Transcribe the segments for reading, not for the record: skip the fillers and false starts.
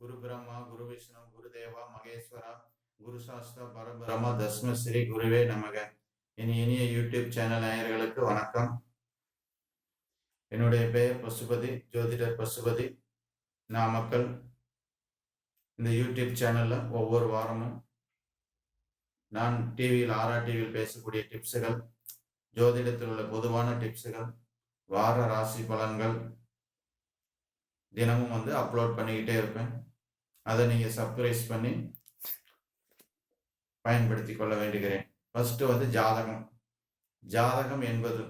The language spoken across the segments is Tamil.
குரு பிரம்மா, குரு விஷ்ணு, குரு தேவா மகேஸ்வரா, குரு சாஸ்தா பரபிரம தஸ்ம ஸ்ரீ குருவே நமக. இனிய யூடியூப் சேனல் நேயர்களுக்கு வணக்கம். என்னுடைய பெயர் பசுபதி, ஜோதிடர் பசுபதி, நாமக்கல். இந்த யூடியூப் சேனல்ல ஒவ்வொரு வாரமும் நான் டிவியில் பேசக்கூடிய டிப்ஸுகள், ஜோதிடத்தில் உள்ள பொதுவான டிப்ஸுகள், வார ராசி பலன்கள் தினமும் அப்லோட் பண்ணிக்கிட்டே இருப்பேன். அதை நீங்க சப்ஸ்கிரைப் பண்ணி பயன்படுத்திக் கொள்ள வேண்டுகிறேன். ஃபர்ஸ்ட் ஜாதகம். ஜாதகம் என்பது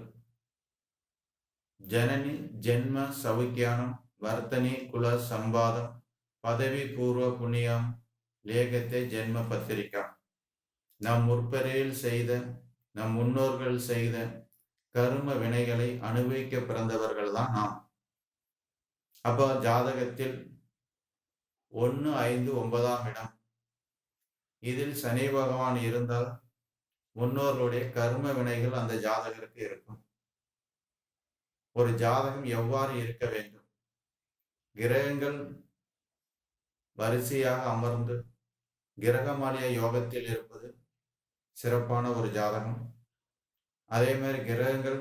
ஜனனி ஜென்ம சௌக்கியானம் வர்த்தனி குல சம்பாதம் பதவி பூர்வ புண்ணியம் லேகத்தை ஜென்ம பத்திரிகா. நம் முற்பெறையில் செய்த, நம் முன்னோர்கள் செய்த கர்ம வினைகளை அனுபவிக்க பிறந்தவர்கள் தான் நாம். அப்போ ஜாதகத்தில் 1, 5, 9ஆம் இடம், இதில் சனி பகவான் இருந்தால் முன்னோர்களுடைய கர்ம வினைகள் அந்த ஜாதகருக்கு இருக்கும். ஒரு ஜாதகம் எவ்வாறு இருக்க வேண்டும்? கிரகங்கள் வரிசையாக அமர்ந்து கிரகமாலிய யோகத்தில் இருப்பது சிறப்பான ஒரு ஜாதகம். அதே மாதிரி கிரகங்கள்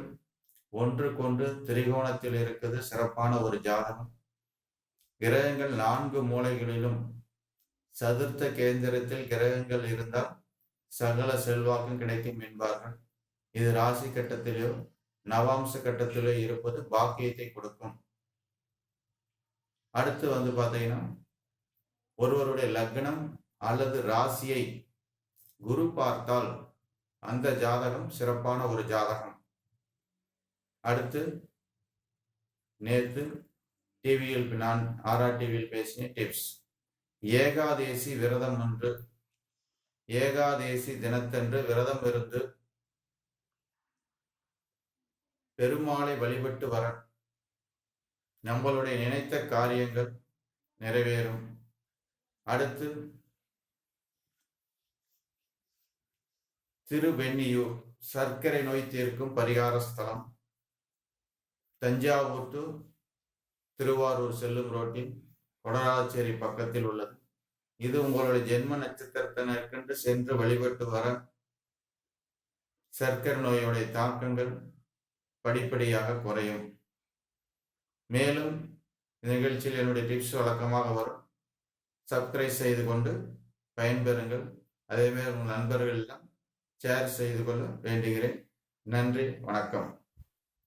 ஒன்றுக்கொன்று திரிகோணத்தில் இருக்கிறது சிறப்பான ஒரு ஜாதகம். கிரகங்கள் 4 மூலைகளிலும் சதுர்த்த கேந்திரத்தில் கிரகங்கள் இருந்தால் சகல செல்வாக்கும் கிடைக்கும் என்பார்கள். இது ராசி கட்டத்திலோ நவாம்ச கட்டத்திலோ இருப்பது பாக்கியத்தை கொடுக்கும். அடுத்து பாத்தீங்கன்னா, ஒருவருடைய லக்னம் அல்லது ராசியை குரு பார்த்தால் அந்த ஜாதகம் சிறப்பான ஒரு ஜாதகம். அடுத்து நேற்று டிவியில் நான் டிவியில் பேசின டிப்ஸ். ஏகாதேசி விரதம் என்று, ஏகாதேசி தினத்தன்று விரதம் இருந்து பெருமாளை வழிபட்டு வர நம்மளுடைய நினைத்த காரியங்கள் நிறைவேறும். அடுத்து திருவெண்ணியூர் சர்க்கரை நோய் தீர்க்கும் பரிகார ஸ்தலம். தஞ்சாவூர் டு திருவாரூர் செல்லும் ரோட்டில் கொடராச்சேரி பக்கத்தில் உள்ளது. இது உங்களுடைய ஜென்ம நட்சத்திரத்தினருக்கென்று சென்று வழிபட்டு வர சர்க்கரை நோயுடைய தாக்கங்கள் படிப்படியாக குறையும். மேலும் இந்த நிகழ்ச்சியில் என்னுடைய டிப்ஸ் வழக்கமாக வரும். சப்ஸ்கிரைப் செய்து கொண்டு பயன்பெறுங்கள். அதே மாதிரி உங்கள் நண்பர்களிடம் ஷேர் செய்து கொள்ள வேண்டுகிறேன். நன்றி, வணக்கம்.